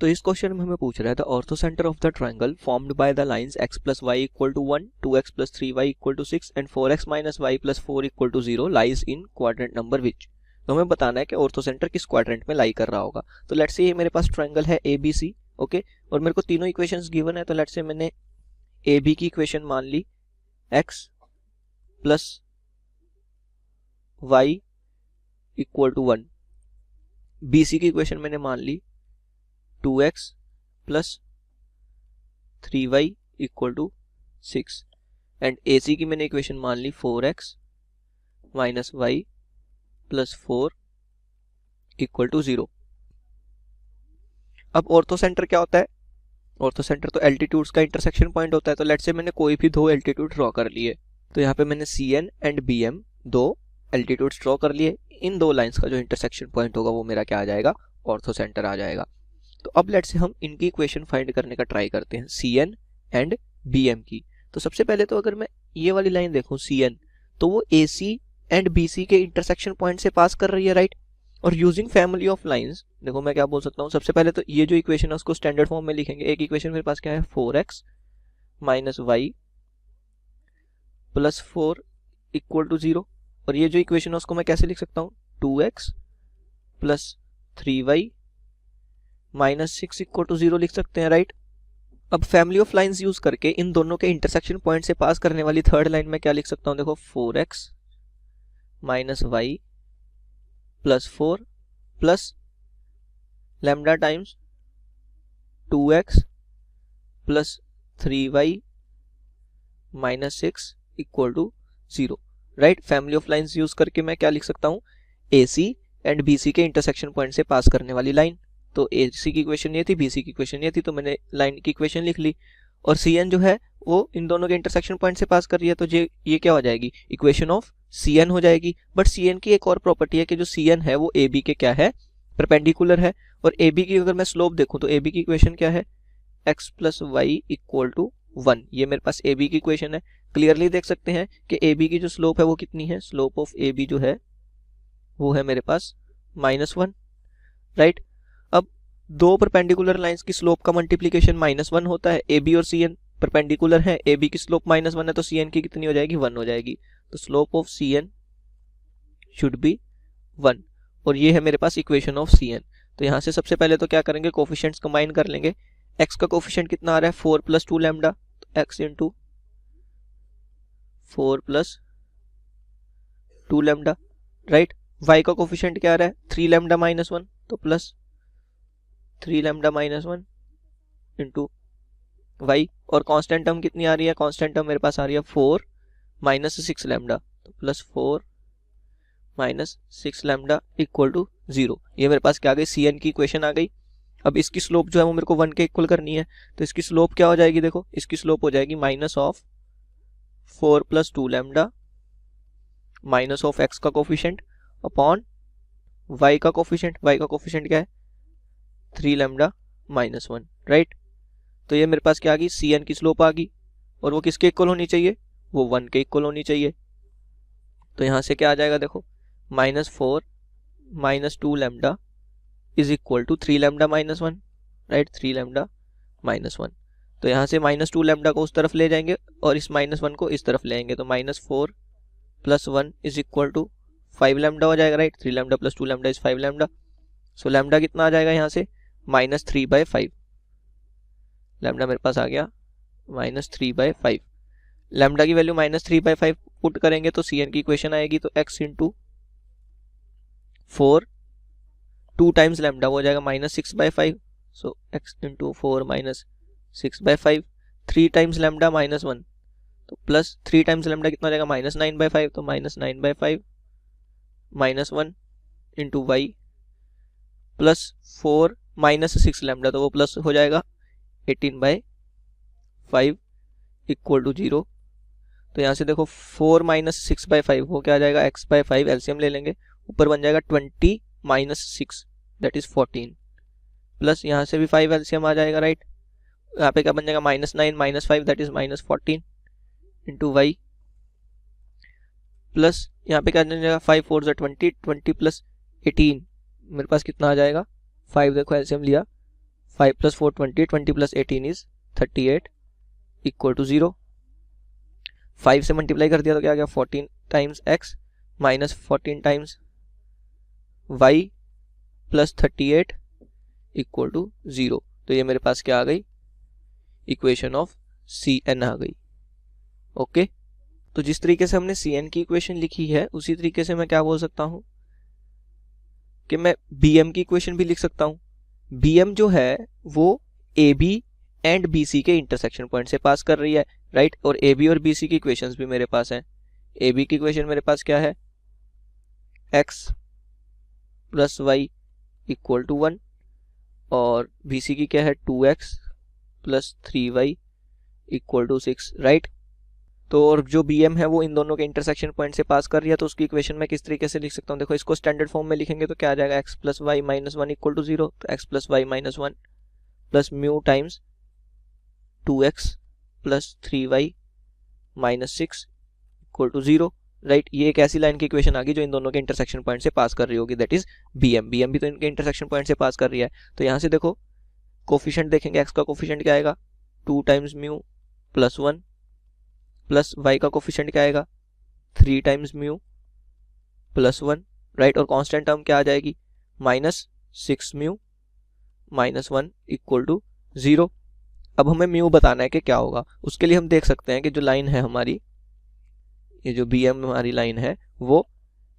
तो इस क्वेश्चन में हमें पूछ रहा है the orthocentre of the triangle formed by the lines x plus y equal to 1, 2x plus 3y equal to 6 and 4x minus y plus 4 equal to 0 lies in quadrant number which. तो हमें बताना है कि ortho centre किस quadrant में लाई कर रहा होगा। तो लेट्स से ये मेरे पास ट्रायंगल है ABC, ओके, और मेरे को तीनों इक्वेशंस गिवन है। तो लेट्स से मैंने AB की इक्वेशन मान ली x plus y equal to 1, BC की इक्वेशन मैंने मान ली 2x plus 3y equal to 6 and AC की मैंने इक्वेशन मान ली 4x minus y plus 4 equal to 0। अब ऑर्थो सेंटर क्या होता है? ऑर्थो सेंटर तो एल्टीट्यूड्स का इंटरसेक्शन पॉइंट होता है। तो लेट्स से मैंने कोई भी दो एल्टीट्यूड ड्रॉ कर लिए। तो यहाँ पे मैंने CN एंड BM दो एल्टीट्यूड्स ड्रॉ कर लिए। इन दो लाइंस का जो इंटरसेक्शन पॉइंट होगा वो मेरा क्या आ जाएगा? ऑर्थो सेंटर आ जाएगा। तो अब लेट्स से हम इनकी इक्वेशन फाइंड करने का ट्राई करते हैं, CN एंड BM की। तो सबसे पहले तो अगर मैं ये वाली लाइन देखूं CN, तो वो AC एंड BC के इंटरसेक्शन पॉइंट से पास कर रही है, राइट। और यूजिंग फैमिली ऑफ लाइंस, देखो मैं क्या बोल सकता हूँ। सबसे पहले तो ये जो इक्वेशन है उसको स्टैंडर्ड फॉर्म में लिखेंगे। एक इक्वेशन मेरे पास क्या है 4x minus y plus 4 equal to 0, और ये जो इक्वेशन है उसको मैं कैसे लिख सकता हूँ 2x plus 3y minus 6 equal to 0 लिख सकते हैं, राइट। अब फैमिली ऑफ लाइंस यूज करके इन दोनों के इंटरसेक्शन पॉइंट से पास करने वाली थर्ड लाइन में क्या लिख सकता हूँ, देखो 4x minus y plus 4 plus lambda times 2x plus 3y minus 6 equal to 0, right. Family of lines use करके मैं क्या लिख सकता हूँ AC एंड BC के इंटरसेक्शन पॉइंट से पास करने वाली लाइन। तो AC की इक्वेशन ये थी, BC की इक्वेशन ये थी, तो मैंने लाइन की इक्वेशन लिख ली। और CN जो है वो इन दोनों के इंटरसेक्शन पॉइंट से पास कर रही है, तो ये क्या हो जाएगी? इक्वेशन ऑफ CN हो जाएगी। बट CN की एक और प्रॉपर्टी है कि जो CN है वो AB के क्या है? परपेंडिकुलर है। और AB की अगर मैं स्लोप देखूं तो AB की इक्वेशन क्या है? x plus y equal to 1। ये मेरे पास AB की इक्वेशन है। क्लियरली देख सकते हैं कि AB की जो स्लोप है वो कितनी है? स्लोप ऑफ AB जो है वो है मेरे पास -1, राइट। अब दो परपेंडिकुलर लाइंस की स्लोप का मल्टीप्लिकेशन -1 होता है। AB और CN परपेंडिकुलर है, AB की स्लोप -1 है, तो CN की कितनी हो जाएगी? 1 हो जाएगी। तो slope of CN should be 1, और ये है मेरे पास इक्वेशन ऑफ CN। तो यहाँ से सबसे पहले तो क्या करेंगे, कोफिशिएंट्स कंबाइन कर लेंगे। x का कोफिशिएंट कितना आ रहा है? 4 प्लस 2 लैम्डा, तो x into 4 plus 2 lambda, right. y का कोफिशिएंट क्या आ रहा है? 3 लैम्डा माइनस 1, तो plus 3 lambda minus 1 into y। और कांस्टेंट टर्म कितनी आ रही है? कांस्टेंट टर्म मेरे पास आ रही है 4 माइनस 6 लैम्डा, तो plus 4 minus 6 lambda equal to 0। ये मेरे पास क्या आ गई? CN की इक्वेशन आ गई। अब इसकी स्लोप जो है वो मेरे को 1 के इक्वल करनी है, तो इसकी स्लोप क्या हो जाएगी? देखो इसकी स्लोप हो जाएगी minus of 4 plus 2 lambda minus of x का कोफिशिएंट अपॉन y का कोफिशिएंट। y का कोफिशिएंट क्या है? 3 लैम्डा माइनस 1, राइट। तो ये मेरे पास क्या आ गई? CN की स्लोप आ गई, और वो किसके इक्वल होनी चाहिए? वो 1 के इक्वल होनी चाहिए। तो यहाँ से क्या आ जाएगा? देखो -4 minus 2 lambda is equal to 3 lambda minus 1, right. 3 lambda minus 1। तो यहाँ से -2 लैम्डा को उस तरफ ले जाएंगे और इस -1 को इस तरफ ले आएंगे, तो -4 plus 1 is equal to 5 lambda हो जाएगा, right. 3 lambda plus 2 lambda is 5 lambda. So lambda कितना आ जाएगा यहाँ से? -3/5। लैम्डा मेरे पास आ गया -3/5। लैम्डा की वैल्यू -3/5 पुट करेंगे तो CN की इक्वेशन आएगी, तो x इंटू 4 2 टाइम्स लैम्डा हो जाएगा -6/5। सो x into 4 minus 6/5, 3 times lambda -1, तो प्लस 3 टाइम्स लैम्डा कितना हो जाएगा? -9/5, तो -9/5 -1 into y plus 4 minus 6 lambda, तो वो प्लस हो जाएगा 18/5 इक्वल टू 0। तो यहाँ से देखो 4 माइनस 6/5 वो क्या आ जाएगा? x/5 एलसीएम ले लेंगे, ऊपर बन जाएगा 20 माइनस 6 दैट इज 14, प्लस यहाँ से भी 5 एलसीएम आ जाएगा, राइट। यहाँ पे क्या बन जाएगा? -9 minus 5 that is -14 into y, plus यहाँ पे क्या बन जाएगा? 5 4 ज़ा 20, 20 प्लस 18 मेरे पास कितना आ जाएगा? 5, देखो एलसीएम लिया 5 + 4 20, 20 + 18 इज 38 इक्वल टू 0। 5 से मल्टीप्लाई कर दिया तो क्या आ गया 14 times x minus 14 times y plus 38 equal to 0। तो ये मेरे पास क्या आ गई, इक्वेशन ऑफ Cn आ गई। ओके, तो जिस तरीके से हमने Cn की इक्वेशन लिखी है उसी तरीके से मैं क्या बोल सकता हूं कि मैं Bm की इक्वेशन भी लिख सकता हूं। Bm जो है वो AB एंड BC के इंटरसेक्शन पॉइंट से पास कर रही है, राइट। और AB और BC की इक्वेशंस भी मेरे पास हैं। AB की इक्वेशन मेरे पास क्या है, x plus y equal to 1, और BC की क्या है 2x plus 3y equal to 6, right. तो और जो BM है वो इन दोनों के इंटरसेक्शन पॉइंट से पास कर रही है, तो उसकी इक्वेशन मैं किस तरीके से लिख सकता हूँ, देखो इसको स्टैंडर्ड फॉर्म में लिखेंगे तो क्या आ जाएगा, x plus y minus 1 equal to 0। तो x plus y minus 1 plus mu times 2x plus 3y minus 6 equal to 0, right. ये एक ऐसी लाइन की इक्वेशन आ गई जो इन दोनों के इंटरसेक्शन पॉइंट से पास कर रही होगी, दैट इज BM। BM भी तो इनके इंटरसेक्शन पॉइंट से पास कर रही है। तो यहाँ से देखो कोफिशिएंट देखेंगे, x का कोफिशिएंट क्या आएगा 2 times mu plus 1, plus y का कोफिशिएंट क्या आएगा 3 टाइम्स म्यू प्लस 1, राइट। और कांस्टेंट टर्म क्या आ जाएगी minus 6 mu minus 1 equal to 0। अब हमें म्यू बताना है कि क्या होगा। उसके लिए हम देख सकते हैं कि जो लाइन है हमारी, ये जो BM हमारी लाइन है वो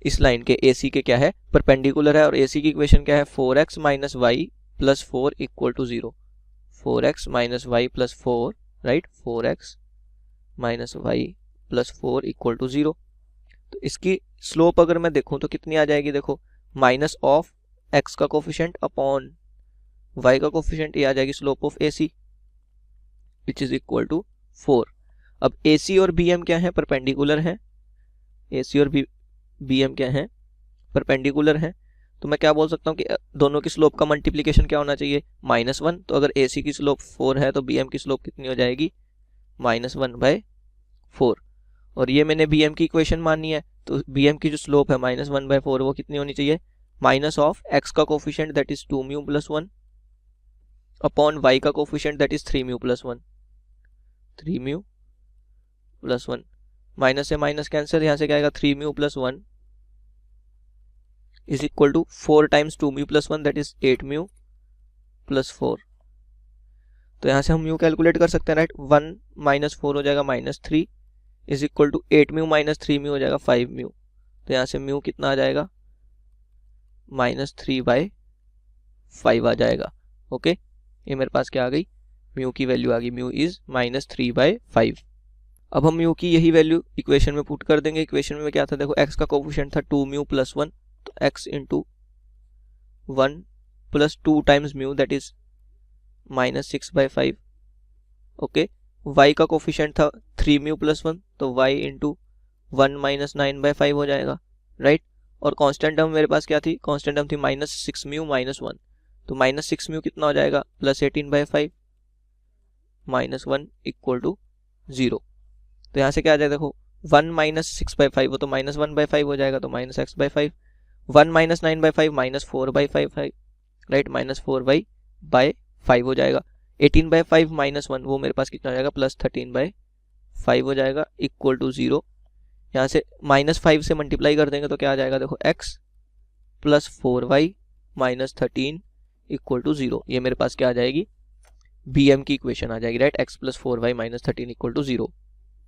इस लाइन के AC के क्या है परपेंडिकुलर है, और AC की इक्वेशन क्या है 4x minus y plus 4 equal to 0। 4x minus y plus 4, right, 4x minus y plus 4 equal to 0। तो इसकी स्लोप अगर मैं देखूं तो कितनी आ जाएगी, देखो माइनस ऑफ x का कोफिशिएंट अपॉन y का कोफिशिएंट, ये आ जाएगी slope of AC which is equal to 4। अब AC और BM क्या है परपेंडिकुलर है, AC और BM क्या है परपेंडिकुलर है। तो मैं क्या बोल सकता हूँ कि दोनों की स्लोप का मल्टीप्लिकेशन क्या होना चाहिए -1। तो अगर AC की स्लोप 4 है तो BM की स्लोप कितनी हो जाएगी -1/4। और ये मैंने BM की इक्वेशन मानी है, तो BM की जो स्लोप है -1/4 वो कितनी होनी चाहिए, माइनस ऑफ x का coefficient that is 2 mu plus 1 upon y का coefficient that is 3 mu plus 1, 3 mu plus 1, minus से माइनस कैंसिल, यहाँ से क्या आएगा 3 mu plus 1 is equal to 4 times 2 mu plus 1 that is 8 mu plus 4। तो यहाँ से हम म्यू कैलकुलेट कर सकते हैं, राइट। 1 माइनस 4 हो जाएगा -3 is equal to 8 mu minus 3 mu हो जाएगा 5 म्यू। तो यहाँ से म्यू कितना आ जाएगा -3/5 आ जाएगा। ओके, ये मेरे पास क्या आ गई, म्यू की वैल्यू आ गई, म्यू इज -3/5। अब हम म्यू की यही वैल्यू इक्वेशन में पुट कर देंगे। इक्वेशन में क्या था, देखो x का कोफिशिएंट था 2 म्यू प्लस 1, तो x into 1 plus 2 times mu that is -6/5। Okay, y का कोफिशिएंट था 3 म्यू प्लस 1, तो y इंटू 1 -9/5 हो जाएगा, राइट। और कांस्टेंट टर्म मेरे पास क्या थी, कांस्टेंट टर्म थी -6 म्यू माइनस 1, तो -6 म्यू कितना हो जाएगा +18/5 -1 इक्वल टू 0। तो यहाँ से क्या आ जाएगा, देखो 1 -6/5 हो तो -1/5 हो जाएगा, तो -x/5, 1 -9/5 -4/5, राइट, -4/5 हो जाएगा। 18/5 -1 वो मेरे पास कितना हो जाएगा +13/5 हो जाएगा इक्वल टू 0। यहाँ से -5 से मल्टीप्लाई कर देंगे तो क्या आ जाएगा, देखो x plus 4y minus 13 equal to 0। ये मेरे पास क्या आ जाएगी, BM की इक्वेशन आ जाएगी, right, x plus 4y minus 13 equal to 0।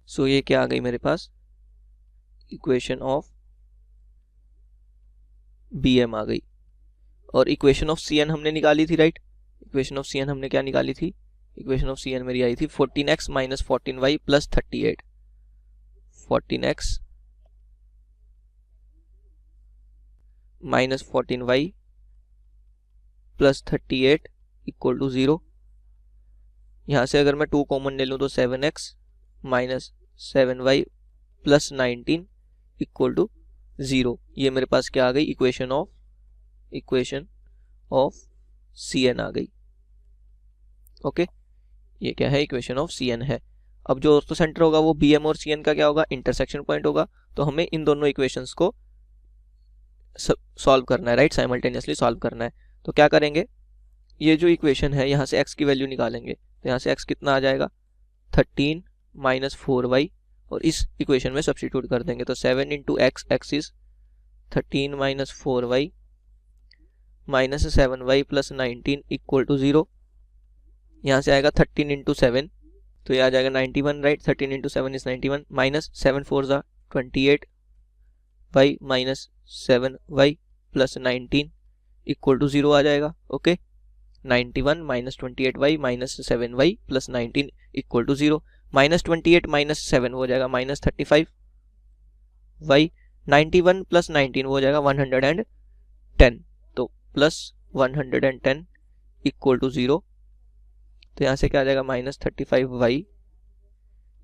So ये क्या आ गई मेरे पास, इक्वेशन ऑफ BM आ गई। और इक्वेशन ऑफ Cn हमने निकाली थी, राइट। इक्वेशन ऑफ Cn हमने क्या निकाली थी, इक्वेशन ऑफ Cn मेरी आई थी 14x minus 14y plus 38, 14x minus 14y plus 38 equal to 0। यहाँ से अगर मैं 2 कॉमन ले लूँ तो 7x minus 7y plus 19 equal to 0। ये मेरे पास क्या आ गई, इक्वेशन ऑफ Cn आ गई। ओके, ये क्या है, इक्वेशन ऑफ Cn है। अब जो ऑर्थो सेंटर होगा वो BM और Cn का क्या होगा, इंटरसेक्शन पॉइंट होगा। तो हमें इन दोनों इक्वेशंस को सॉल्व करना है, राइट, साइमल्टेनियसली सॉल्व करना है। तो क्या करेंगे, ये जो इक्वेशन है यहाँ से x की वैल्यू निकालेंगे, तो यहाँ से x कितना आ जाएगा 13 माइनस 4y, और इस इक्वेशन में सब्स्टिट्यूट कर देंगे, तो 7 into x, x is 13 minus 4y minus 7y plus 19 equal to 0। यहाँ से आएगा 13 इंटू 7, तो ये आ जाएगा 91, राइट। 13 इंटू 7 इज 91, माइनस 7 4 ज़ा 28y minus 7y plus 19 equal to 0 आ जाएगा। Okay, 91 minus 28y minus 7y plus 19 equal to 0। Minus 28 minus 7 हो जाएगा माइनस 35y, 91 प्लस 19 हो जाएगा 110, तो प्लस 110 इक्वल टू 0। तो यहाँ से क्या आ जाएगा minus 35y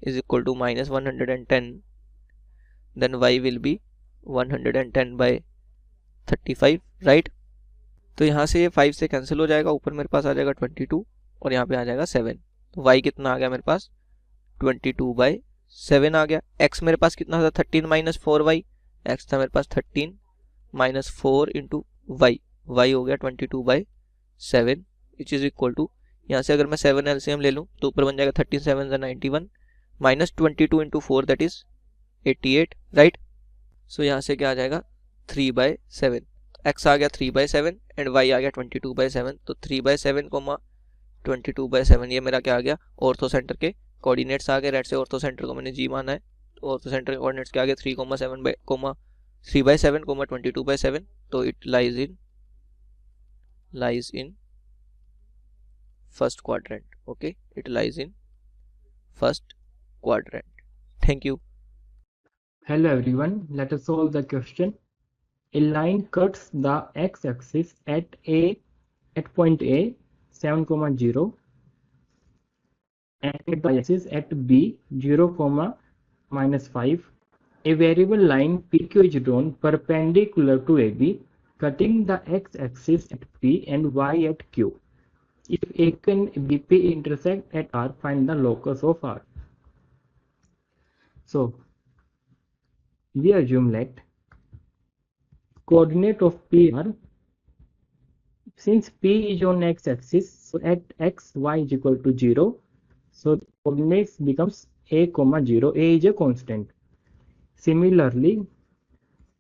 is equal to minus 110, then y will be 110 by 35, right. तो यहाँ से ये 5 से कैंसिल हो जाएगा, ऊपर मेरे पास आ जाएगा 22 और यहाँ पे आ जाएगा 7। तो y कितना आ गया मेरे पास 22 बाय 7 आ गया। x मेरे पास कितना था 13 माइनस 4y, x था मेरे पास 13 माइनस 4 इंटू y, y हो गया 22 by 7 which is equal to, यहाँ से अगर मैं 7 एलसीएम ले लूँ तो ऊपर बन जाएगा 13 7 91 minus 22 into 4 that is 88, right. So यहाँ से क्या आ जाएगा 3 बाय 7, x आ गया 3 बाय 7 एंड y आ गया 22 बाय 7, तो 3 बाय 7 कोमा 22 बाय 7 ये मेरा क्या आ गया ऑर्थो सेंटर के कोऑर्डिनेट्स आ गए। रेड से ऑर्थो सेंटर को मैंने g माना है, तो ऑर्थो सेंटर के कोऑर्डिनेट्स क्या आ गए 3 बाय 7 कोमा 22 बाय 7, तो it lies in first quadrant. Okay, it lies in first quadrant. Thank you. Hello everyone, let us solve the question. A line cuts the x-axis at point A 7, 0 and the y-axis at B 0, -5. A variable line PQ is drawn perpendicular to AB, cutting the x-axis at P and y at Q. If AK and BP intersect at R, find the locus of R. So we assume that coordinate of P are, since P is on x-axis, so at x y is equal to 0, so the coordinates becomes a, 0. A is a constant. Similarly,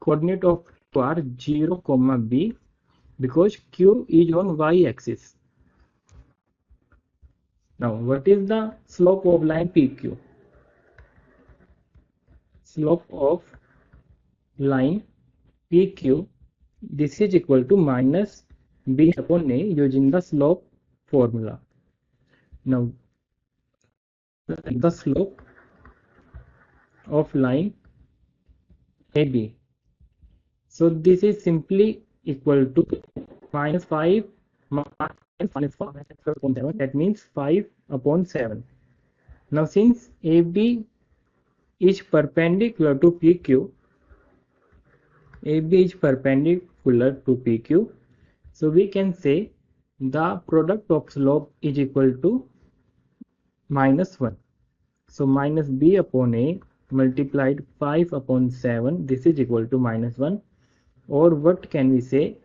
coordinate of Q are 0, B, because Q is on y-axis. Now, what is the slope of line PQ? Slope of line PQ, this is equal to minus b upon a using the slope formula. Now, the slope of line AB, so this is simply equal to minus 5 minus 4 upon 7, that means 5 upon 7. Now, since AB is perpendicular to PQ, AB is perpendicular to PQ, so we can say the product of slope is equal to minus 1. So minus b upon a multiplied 5 upon 7, this is equal to minus 1. Or what can we say,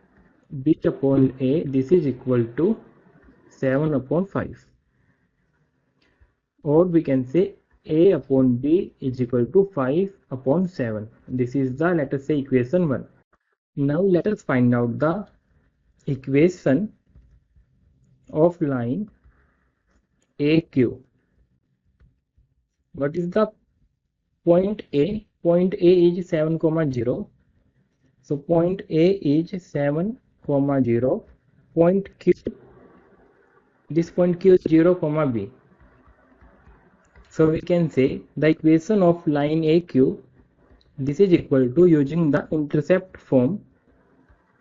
b upon a, this is equal to 7 upon 5. Or we can say a upon b is equal to 5 upon 7. This is the, let us say, equation 1. Now let us find out the equation of line AQ. What is the point A? Point A is 7, 0. So point A is 7, 0. Point Q, this point Q is 0, B. So we can say the equation of line AQ, this is equal to, using the intercept form,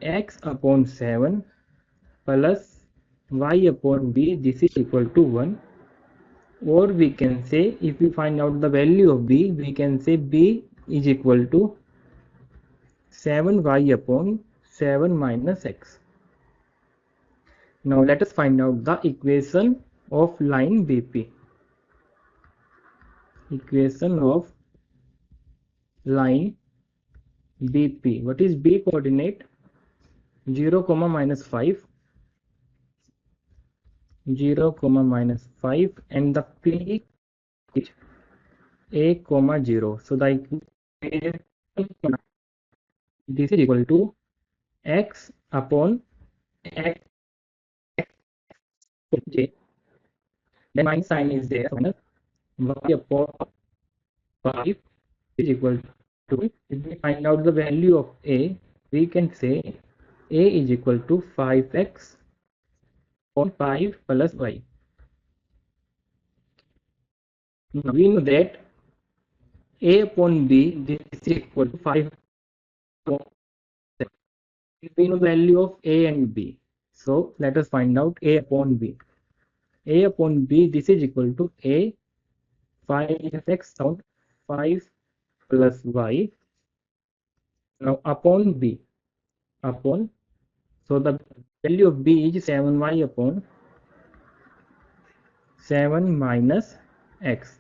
x upon 7 plus y upon b, this is equal to 1. Or we can say, if we find out the value of b, we can say b is equal to 7y upon 7 minus x. Now let us find out the equation of line BP. Equation of line BP. What is B coordinate? 0, -5. 0 comma minus 5 and the peak is a comma 0. So the equation this is equal to x upon x j. Then minus sign is there. So y upon 5 is equal to, if we find out the value of a, we can say a is equal to 5x upon 5 plus y. Now we know that a upon b, this is equal to 5 upon 7. We know the value of a and b. So let us find out a upon b. A upon b, this is equal to a 5x upon 5 plus y. Now upon b, upon, so the value of b is 7y upon 7 minus x.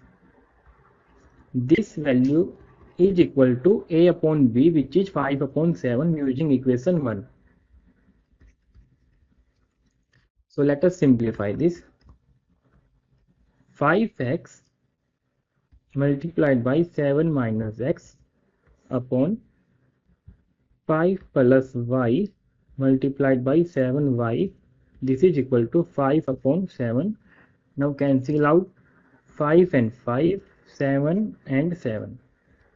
This value is equal to a upon b, which is 5 upon 7 using equation 1. So let us simplify this. 5x multiplied by 7 minus x upon 5 plus y multiplied by 7y. This is equal to 5 upon 7. Now cancel out 5 and 5, 7 and 7.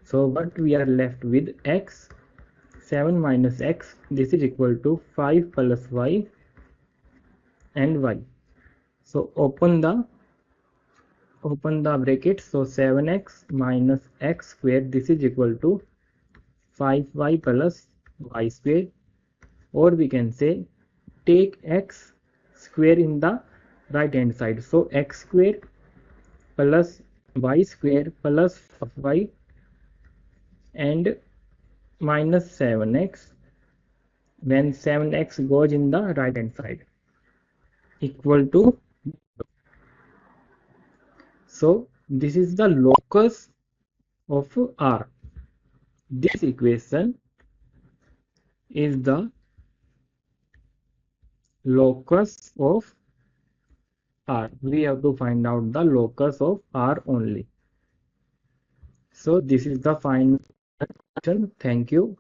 So what we are left with x, 7 minus x, this is equal to 5 plus y and y. So open the bracket. So 7x minus x square, this is equal to 5y plus y square, or we can say take x square in the right hand side. So x square plus y square plus y and minus 7x, when 7x goes in the right hand side, equal to, so this is the locus of R. This equation is the locus of R. We have to find out the locus of R only. So this is the final solution. Thank you.